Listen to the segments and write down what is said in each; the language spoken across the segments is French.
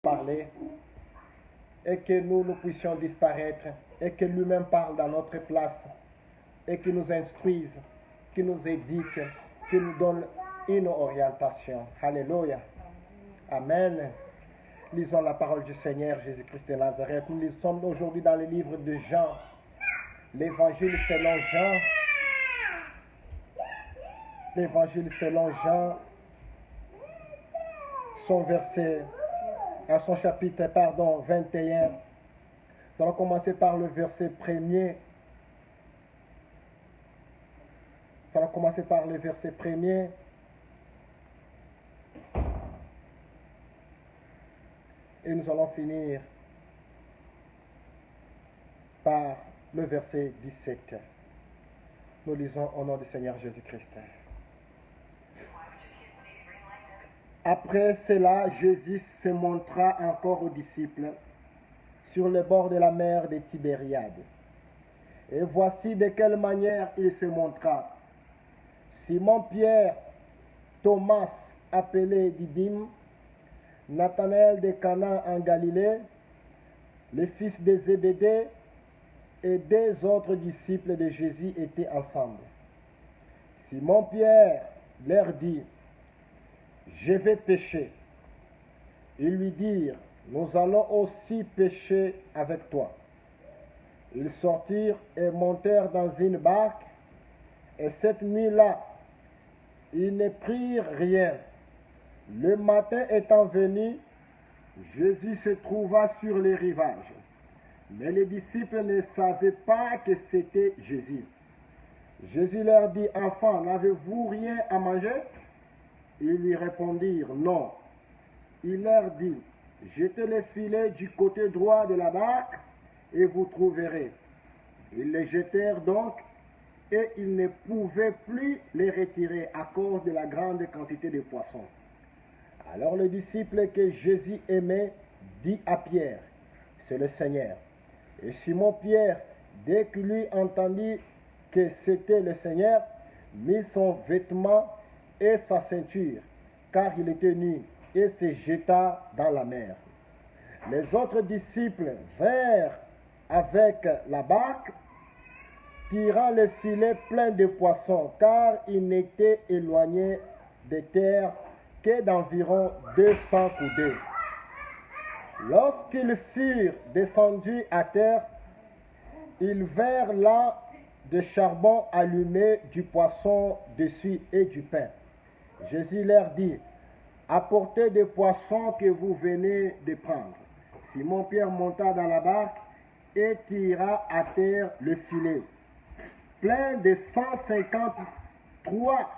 parler et que nous puissions disparaître et que lui-même parle dans notre place et qu'il nous instruise, qu'il nous éduque, qu'il nous donne une orientation. Alléluia. Amen. Lisons la parole du Seigneur Jésus-Christ de Nazareth. Nous sommes aujourd'hui dans le livre de Jean, l'évangile selon Jean. L'évangile selon Jean, son chapitre 21. Nous allons commencer par le verset premier. Et nous allons finir par le verset 17. Nous lisons au nom du Seigneur Jésus-Christ. Après cela, Jésus se montra encore aux disciples sur le bord de la mer de Tibériade. Et voici de quelle manière il se montra. Simon-Pierre, Thomas, appelé Didyme, Nathanaël de Cana en Galilée, le fils de Zébédée et deux autres disciples de Jésus étaient ensemble. Simon-Pierre leur dit: je vais pêcher. Ils lui dirent: nous allons aussi pêcher avec toi. Ils sortirent et montèrent dans une barque, et cette nuit-là, ils ne prirent rien. Le matin étant venu, Jésus se trouva sur les rivages. Mais les disciples ne savaient pas que c'était Jésus. Jésus leur dit: enfants, n'avez-vous rien à manger? Ils lui répondirent: non. Il leur dit: jetez les filets du côté droit de la barque et vous trouverez. Ils les jetèrent donc, et ils ne pouvaient plus les retirer à cause de la grande quantité de poissons. Alors le disciple que Jésus aimait dit à Pierre: c'est le Seigneur. Et Simon-Pierre, dès qu'il lui entendit que c'était le Seigneur, mit son vêtement et sa ceinture, car il était nu, et se jeta dans la mer. Les autres disciples vinrent avec la barque, tirant le filet plein de poissons, car ils n'étaient éloignés de terre que d'environ 200 coudées. Lorsqu'ils furent descendus à terre, ils virent là de charbon allumé, du poisson dessus et du pain. Jésus leur dit: apportez des poissons que vous venez de prendre. Simon-Pierre monta dans la barque et tira à terre le filet, plein de 153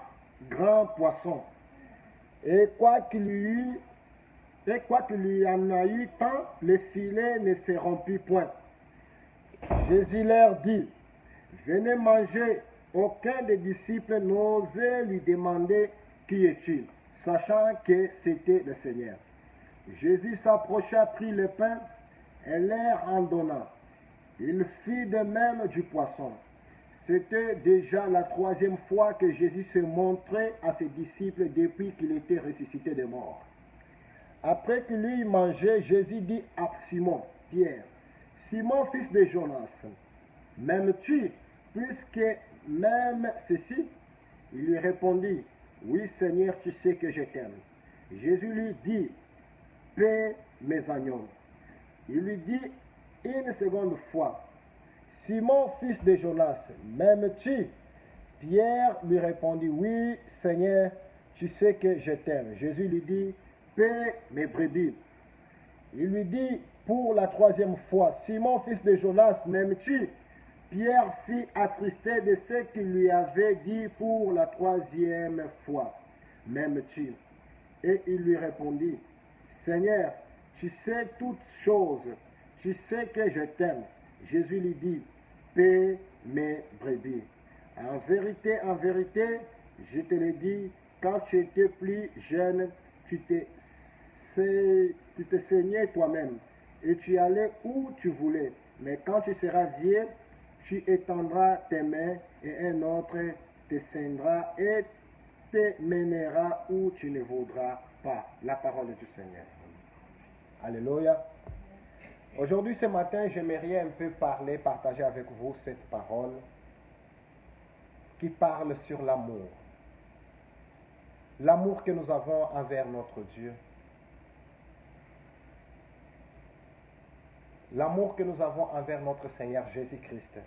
grands poissons. Et quoiqu'il y en a eu tant, le filet ne se rompit point. Jésus leur dit: venez manger. Aucun des disciples n'osait lui demander: qui es-tu? Sachant que c'était le Seigneur. Jésus s'approcha, prit le pain et leur en donna. Il fit de même du poisson. C'était déjà la troisième fois que Jésus se montrait à ses disciples depuis qu'il était ressuscité des morts. Après qu'il eut mangé, Jésus dit à Simon, Pierre: Simon, fils de Jonas, m'aimes-tu puisque même ceci? Il lui répondit: oui, Seigneur, tu sais que je t'aime. Jésus lui dit: paie mes agneaux. Il lui dit une seconde fois: Simon, fils de Jonas, m'aimes-tu? Pierre lui répondit: oui, Seigneur, tu sais que je t'aime. Jésus lui dit: paie mes brebis. Il lui dit pour la troisième fois: Simon, fils de Jonas, m'aimes-tu? Pierre fut attristé de ce qu'il lui avait dit pour la troisième fois: m'aimes-tu? Et il lui répondit: Seigneur, tu sais toutes choses, tu sais que je t'aime. Jésus lui dit: paie mes brebis. En vérité, je te le dis, quand tu étais plus jeune, tu te saignais toi-même et tu allais où tu voulais. Mais quand tu seras vieux, tu étendras tes mains et un autre te ceindra et te mènera où tu ne voudras pas. La parole du Seigneur. Alléluia. Aujourd'hui, ce matin, j'aimerais un peu partager avec vous cette parole qui parle sur l'amour. L'amour que nous avons envers notre Dieu. L'amour que nous avons envers notre Seigneur Jésus-Christ.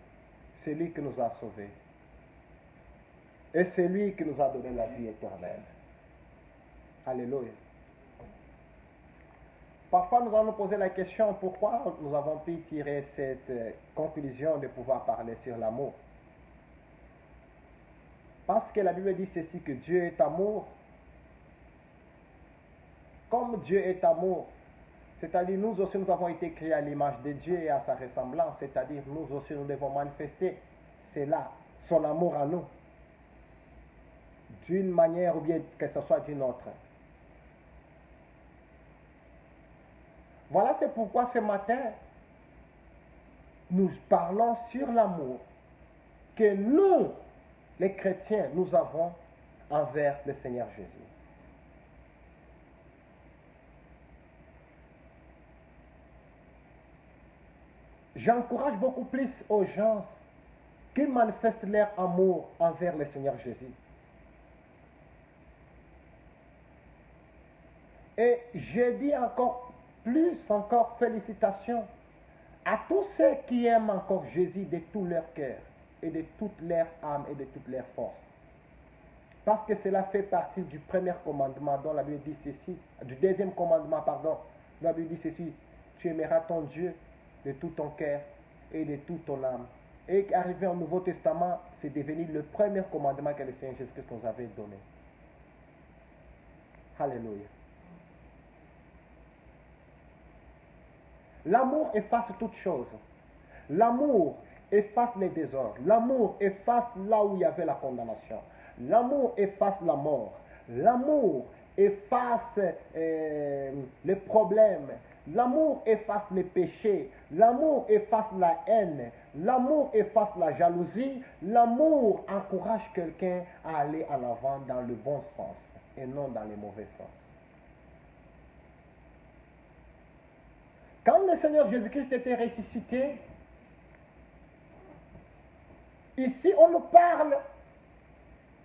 C'est lui qui nous a sauvés. Et c'est lui qui nous a donné la vie éternelle. Alléluia. Parfois, nous allons nous poser la question pourquoi nous avons pu tirer cette conclusion de pouvoir parler sur l'amour. Parce que la Bible dit ceci, que Dieu est amour. Comme Dieu est amour, c'est-à-dire nous aussi nous avons été créés à l'image de Dieu et à sa ressemblance, c'est-à-dire nous aussi nous devons manifester cela, son amour à nous, d'une manière ou bien que ce soit d'une autre. Voilà, c'est pourquoi ce matin, nous parlons sur l'amour que nous, les chrétiens, nous avons envers le Seigneur Jésus. J'encourage beaucoup plus aux gens qui manifestent leur amour envers le Seigneur Jésus. Et je dis encore félicitations à tous ceux qui aiment encore Jésus de tout leur cœur et de toute leur âme et de toute leur force. Parce que cela fait partie du premier commandement dont la Bible dit ceci, du deuxième commandement, pardon, dont la Bible dit ceci, tu aimeras ton Dieu de tout ton cœur et de toute ton âme. Et arrivé au Nouveau Testament, c'est devenu le premier commandement que le Seigneur Jésus-Christ nous avait donné. Alléluia. L'amour efface toutes choses. L'amour efface les désordres. L'amour efface là où il y avait la condamnation. L'amour efface la mort. L'amour efface les problèmes. L'amour efface les péchés. L'amour efface la haine. L'amour efface la jalousie. L'amour encourage quelqu'un à aller en avant dans le bon sens et non dans le mauvais sens. Quand le Seigneur Jésus-Christ était ressuscité, ici on nous parle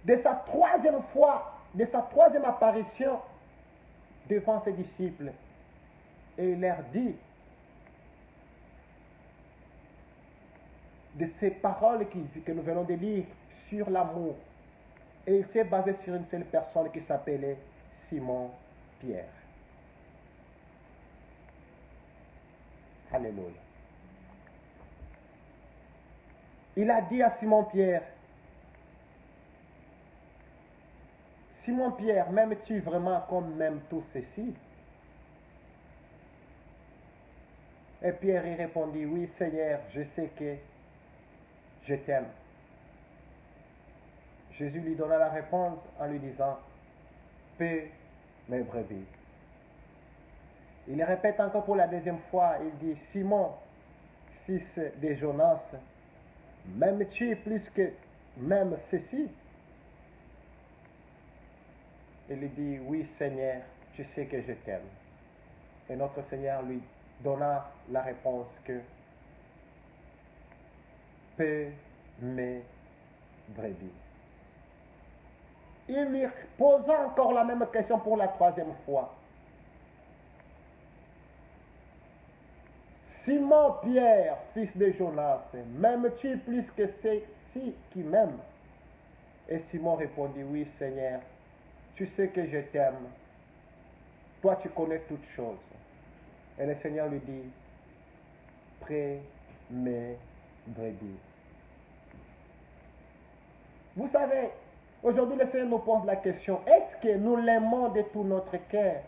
de sa troisième fois, de sa troisième apparition devant ses disciples. Et il leur dit de ces paroles que nous venons de lire sur l'amour. Et il s'est basé sur une seule personne qui s'appelait Simon Pierre. Alléluia. Il a dit à Simon Pierre, Simon Pierre, m'aimes-tu vraiment comme m'aiment tous ceci? Et Pierre y répondit, oui Seigneur, je sais que je t'aime. Jésus lui donna la réponse en lui disant, paix mes brebis. Il répète encore pour la deuxième fois, il dit, Simon, fils de Jonas, m'aimes-tu plus que même ceci? Il dit, oui Seigneur, tu sais que je t'aime. Et notre Seigneur lui donna la réponse que, paix mes brebis. Il lui posa encore la même question pour la troisième fois. Simon Pierre, fils de Jonas, m'aimes-tu plus que ceux-ci qui m'aiment? Et Simon répondit, oui Seigneur, tu sais que je t'aime. Toi tu connais toutes choses. Et le Seigneur lui dit, près mes brebis. Vous savez, aujourd'hui le Seigneur nous pose la question, est-ce que nous l'aimons de tout notre cœur?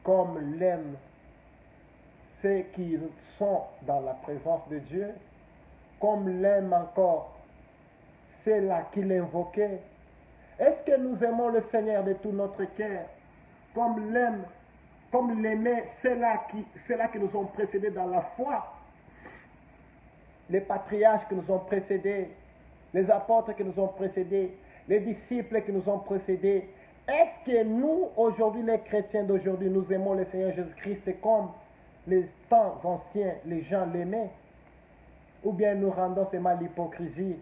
Comme l'aiment ceux qui sont dans la présence de Dieu, comme l'aiment encore ceux-là qui l'invoquaient. Est-ce que nous aimons le Seigneur de tout notre cœur, comme l'aimaient ceux-là qui nous ont précédés dans la foi, les patriarches qui nous ont précédés, les apôtres qui nous ont précédés, les disciples qui nous ont précédés, Est-ce que nous, aujourd'hui, les chrétiens d'aujourd'hui, nous aimons le Seigneur Jésus-Christ comme les temps anciens, les gens l'aimaient? Ou bien nous rendons seulement l'hypocrisie,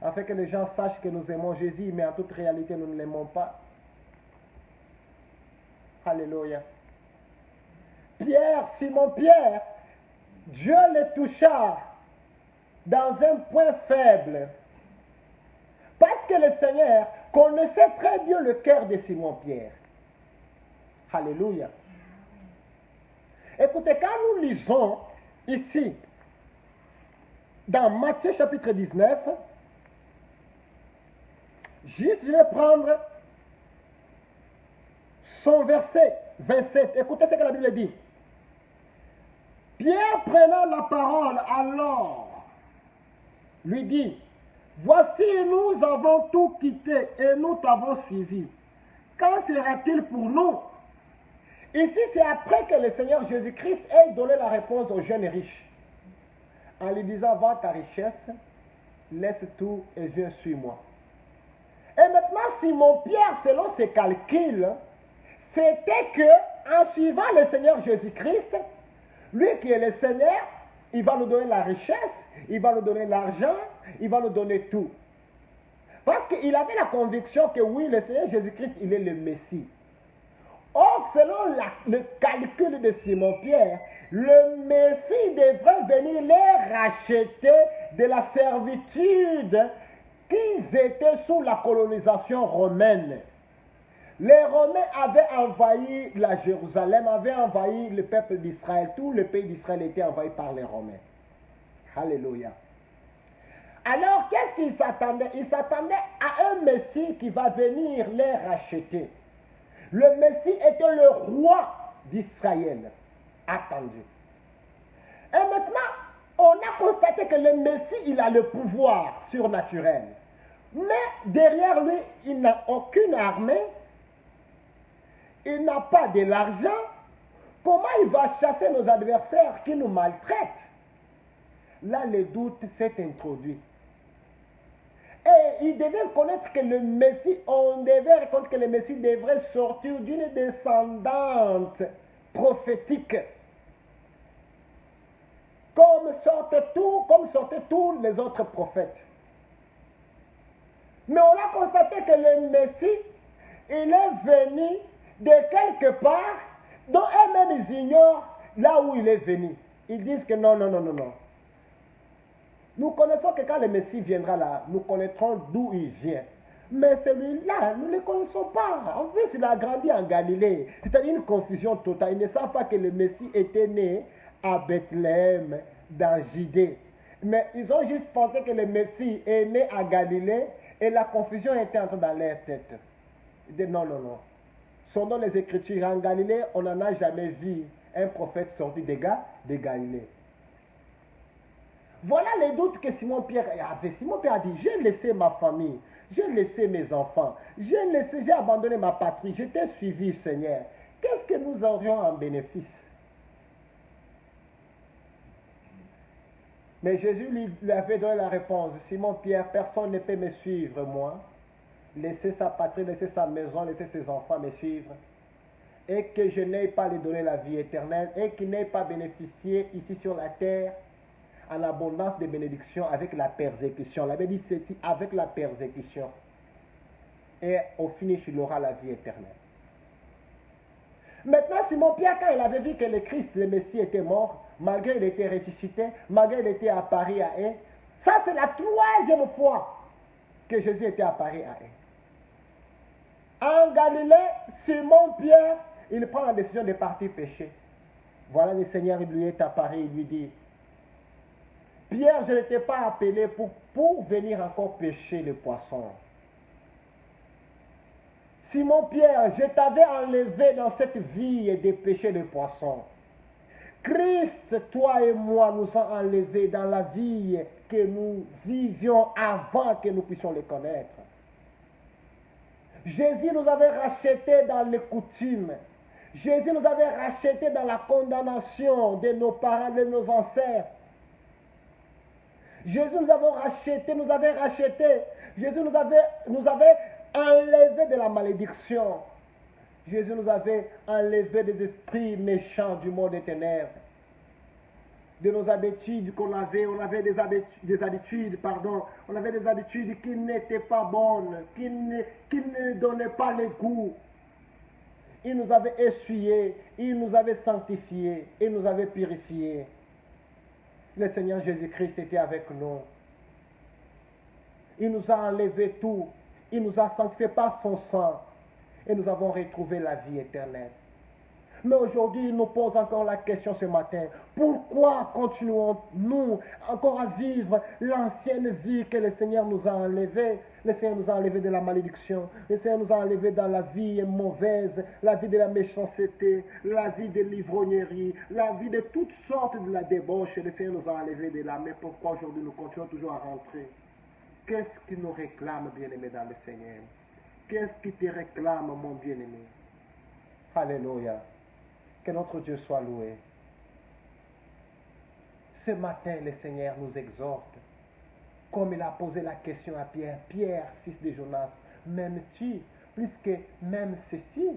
afin que les gens sachent que nous aimons Jésus, mais en toute réalité, nous ne l'aimons pas? Alléluia. Pierre, Simon Pierre, Dieu le toucha dans un point faible. Parce que le Seigneur connaissait très bien le cœur de Simon Pierre. Alléluia. Écoutez, quand nous lisons ici, dans Matthieu chapitre 19, juste je vais prendre son verset 27. Écoutez ce que la Bible dit. Pierre prenant la parole alors, lui dit, voici nous avons tout quitté et nous t'avons suivi. Quand sera-t-il pour nous? Ici, c'est après que le Seigneur Jésus-Christ ait donné la réponse au jeune riche. En lui disant, vends ta richesse, laisse tout et viens suis-moi. Et maintenant, Simon Pierre, selon ses calculs, c'était que en suivant le Seigneur Jésus-Christ, lui qui est le Seigneur, il va nous donner la richesse, il va nous donner l'argent, il va nous donner tout. Parce qu'il avait la conviction que oui, le Seigneur Jésus-Christ, il est le Messie. Or, selon le calcul de Simon-Pierre, le Messie devrait venir les racheter de la servitude qu'ils étaient sous la colonisation romaine. Les Romains avaient envahi la Jérusalem, avaient envahi le peuple d'Israël. Tout le pays d'Israël était envahi par les Romains. Alléluia. Alors, qu'est-ce qu'ils s'attendaient? Ils s'attendaient à un Messie qui va venir les racheter. Le Messie était le roi d'Israël, attendu. Et maintenant, on a constaté que le Messie, il a le pouvoir surnaturel. Mais derrière lui, il n'a aucune armée, il n'a pas de l'argent. Comment il va chasser nos adversaires qui nous maltraitent? Là, le doute s'est introduit. Et il devait connaître que le Messie, on devait reconnaître que le Messie devrait sortir d'une descendante prophétique. Comme sortaient tous les autres prophètes. Mais on a constaté que le Messie, il est venu de quelque part dont eux-mêmes ils ignorent là où il est venu. Ils disent que non. Nous connaissons que quand le Messie viendra là, nous connaîtrons d'où il vient. Mais celui-là, nous ne le connaissons pas. En plus, il a grandi en Galilée. C'est-à-dire une confusion totale. Ils ne savent pas que le Messie était né à Bethléem, dans Judée. Mais ils ont juste pensé que le Messie est né à Galilée et la confusion était entrée dans leur tête. Ils disent non. Sondons les Écritures. En Galilée, on n'en a jamais vu un prophète sorti des gars de Galilée. Voilà les doutes que Simon Pierre avait. Simon Pierre a dit, j'ai laissé ma famille, j'ai laissé mes enfants, j'ai abandonné ma patrie, je t'ai suivi, Seigneur. Qu'est-ce que nous aurions en bénéfice? Mais Jésus lui avait donné la réponse. Simon Pierre, personne ne peut me suivre, moi. Laisser sa patrie, laisser sa maison, laisser ses enfants me suivre. Et que je n'ai pas lui donné la vie éternelle et qu'il n'ait pas bénéficié ici sur la terre en abondance de bénédictions avec la persécution. La Bible dit ceci, avec la persécution. Et au finish, il aura la vie éternelle. Maintenant, Simon Pierre, quand il avait vu que le Christ, le Messie, était mort, malgré qu'il était ressuscité, malgré qu'il était apparu à eux, ça c'est la troisième fois que Jésus était apparu à eux. En Galilée, Simon Pierre, il prend la décision de partir pécher. Voilà, le Seigneur lui est apparu, il lui dit, Pierre, je ne t'ai pas appelé pour venir encore pêcher les poissons. Simon Pierre, je t'avais enlevé dans cette vie de pêcher les poissons. Christ, toi et moi, nous sommes enlevés dans la vie que nous vivions avant que nous puissions le connaître. Jésus nous avait rachetés dans les coutumes. Jésus nous avait rachetés dans la condamnation de nos parents, de nos ancêtres. Jésus nous avait rachetés, Jésus nous avait enlevé de la malédiction. Jésus nous avait enlevé des esprits méchants du monde des ténèbres, de nos habitudes qu'on avait. On avait des habitudes qui n'étaient pas bonnes, qui ne donnaient pas le goût. Il nous avait essuyés, il nous avait sanctifiés, il nous avait purifiés. Le Seigneur Jésus-Christ était avec nous. Il nous a enlevé tout. Il nous a sanctifiés par son sang. Et nous avons retrouvé la vie éternelle. Mais aujourd'hui, il nous pose encore la question ce matin. Pourquoi continuons-nous encore à vivre l'ancienne vie que le Seigneur nous a enlevée? Le Seigneur nous a enlevés de la malédiction. Le Seigneur nous a enlevés dans la vie mauvaise, la vie de la méchanceté, la vie de l'ivrognerie, la vie de toutes sortes de la débauche. Le Seigneur nous a enlevés de là. Mais pourquoi aujourd'hui nous continuons toujours à rentrer? Qu'est-ce qui nous réclame, bien-aimé, dans le Seigneur? Qu'est-ce qui te réclame, mon bien-aimé? Alléluia. Que notre Dieu soit loué. Ce matin, le Seigneur nous exhorte, comme il a posé la question à Pierre. Pierre, fils de Jonas, m'aimes-tu plus que même ceci?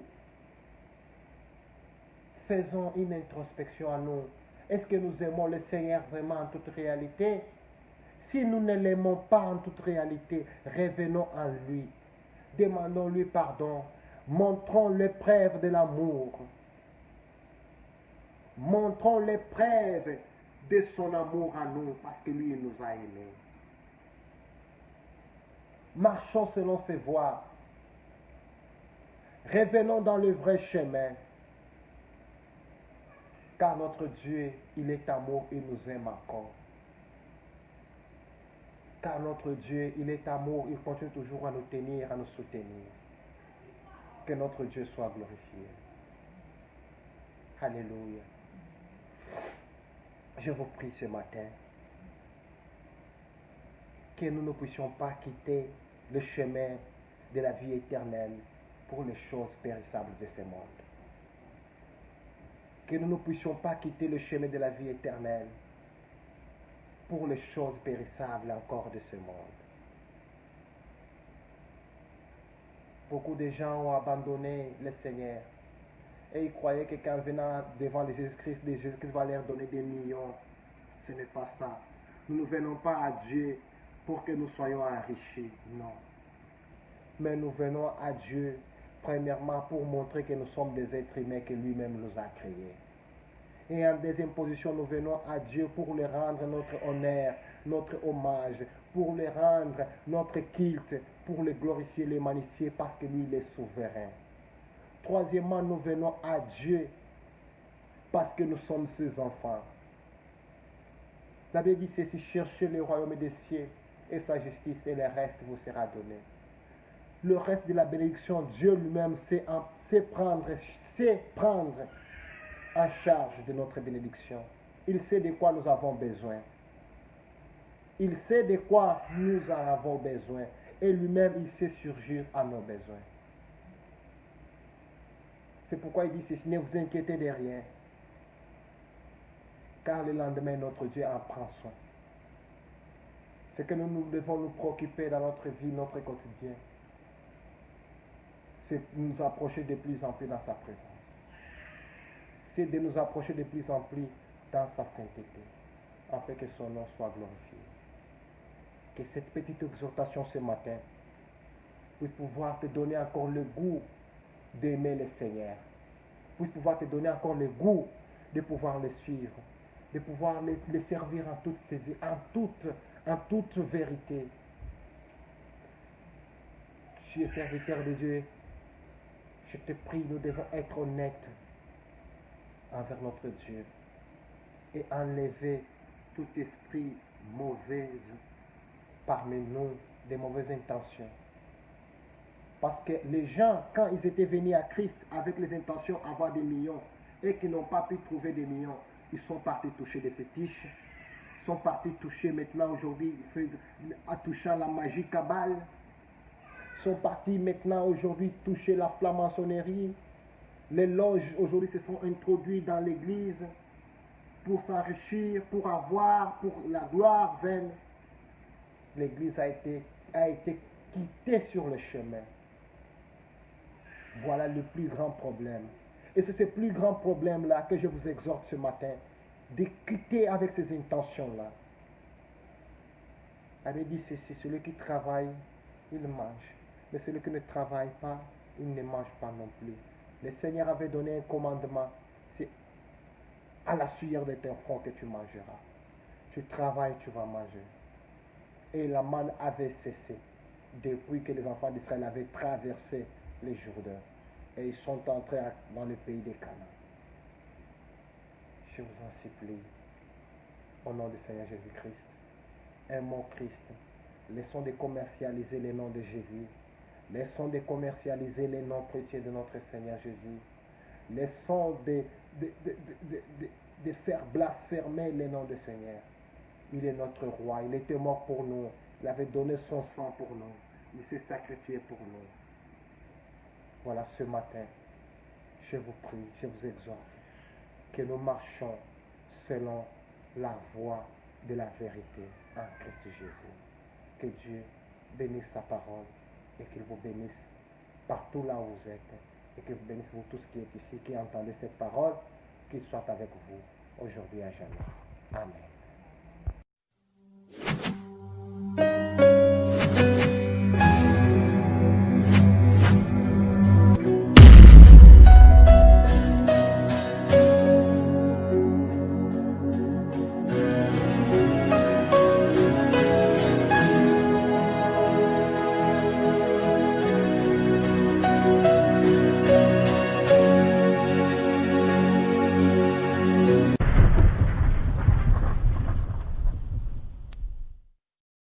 Faisons une introspection à nous. Est-ce que nous aimons le Seigneur vraiment en toute réalité? Si nous ne l'aimons pas en toute réalité, revenons en lui. Demandons-lui pardon. Montrons l'épreuve de l'amour. Montrons l'épreuve de son amour à nous, parce que lui, il nous a aimés. Marchons selon ses voies. Revenons dans le vrai chemin. Car notre Dieu, il est amour, il nous aime encore. Car notre Dieu, il est amour, il continue toujours à nous tenir, à nous soutenir. Que notre Dieu soit glorifié. Alléluia. Je vous prie ce matin que nous ne puissions pas quitter le chemin de la vie éternelle pour les choses périssables de ce monde. Que nous ne puissions pas quitter le chemin de la vie éternelle pour les choses périssables encore de ce monde. Beaucoup de gens ont abandonné le Seigneur et ils croyaient que quand venant devant Jésus-Christ va leur donner des millions. Ce n'est pas ça. Nous ne venons pas à Dieu pour que nous soyons enrichis, non. Mais nous venons à Dieu premièrement pour montrer que nous sommes des êtres humains que lui-même nous a créés. Et en deuxième position, nous venons à Dieu pour lui rendre notre honneur, notre hommage, pour lui rendre notre culte, pour le glorifier, le magnifier, parce que lui, il est souverain. Troisièmement, nous venons à Dieu parce que nous sommes ses enfants. La Bible dit ceci: cherchez le royaume des cieux et sa justice, et le reste vous sera donné. Le reste de la bénédiction, Dieu lui-même sait prendre en charge de notre bénédiction. Il sait de quoi nous avons besoin. Il sait de quoi nous en avons besoin. Et lui-même, il sait surgir à nos besoins. C'est pourquoi il dit ceci: ne vous inquiétez de rien, car le lendemain, notre Dieu en prend soin. Ce que nous devons nous préoccuper dans notre vie, notre quotidien, c'est de nous approcher de plus en plus dans sa présence. C'est de nous approcher de plus en plus dans sa sainteté, afin que son nom soit glorifié. Que cette petite exhortation ce matin puisse pouvoir te donner encore le goût d'aimer le Seigneur, puisse pouvoir te donner encore le goût de pouvoir le suivre, de pouvoir le servir en toute ses vies, en toute vérité. Tu es serviteur de Dieu. Je te prie, nous devons être honnêtes envers notre Dieu et enlever tout esprit mauvais parmi nous, des mauvaises intentions. Parce que les gens, quand ils étaient venus à Christ avec les intentions d'avoir des millions et qu'ils n'ont pas pu trouver des millions, ils sont partis toucher des fétiches, ils sont partis toucher maintenant aujourd'hui, en touchant la magie cabale, ils sont partis maintenant aujourd'hui toucher la franc-maçonnerie. Les loges aujourd'hui se sont introduits dans l'église pour s'enrichir, pour la gloire vaine. L'église a été quittée sur le chemin. Voilà le plus grand problème. Et c'est ce plus grand problème-là que je vous exhorte ce matin, de quitter avec ces intentions-là. Elle dit ceci, celui qui travaille, il mange. Mais celui qui ne travaille pas, il ne mange pas non plus. Le Seigneur avait donné un commandement, c'est à la sueur de ton front que tu mangeras. Tu travailles, tu vas manger. Et la manne avait cessé depuis que les enfants d'Israël avaient traversé les Jourdains. Et ils sont entrés dans le pays des Canaan. Je vous en supplie, au nom du Seigneur Jésus-Christ, aimons Christ. Laissons de commercialiser les noms de Jésus. Laissons de commercialiser les noms précieux de notre Seigneur Jésus. Laissons de faire blasphémer les noms du Seigneur. Il est notre roi. Il était mort pour nous. Il avait donné son sang pour nous. Il s'est sacrifié pour nous. Voilà, ce matin, je vous prie, je vous exhorte, que nous marchions selon la voie de la vérité en Christ Jésus. Que Dieu bénisse sa parole et qu'il vous bénisse partout là où vous êtes et qu'il vous bénisse vous tous qui êtes ici, qui entendez cette parole, qu'il soit avec vous aujourd'hui et à jamais. Amen.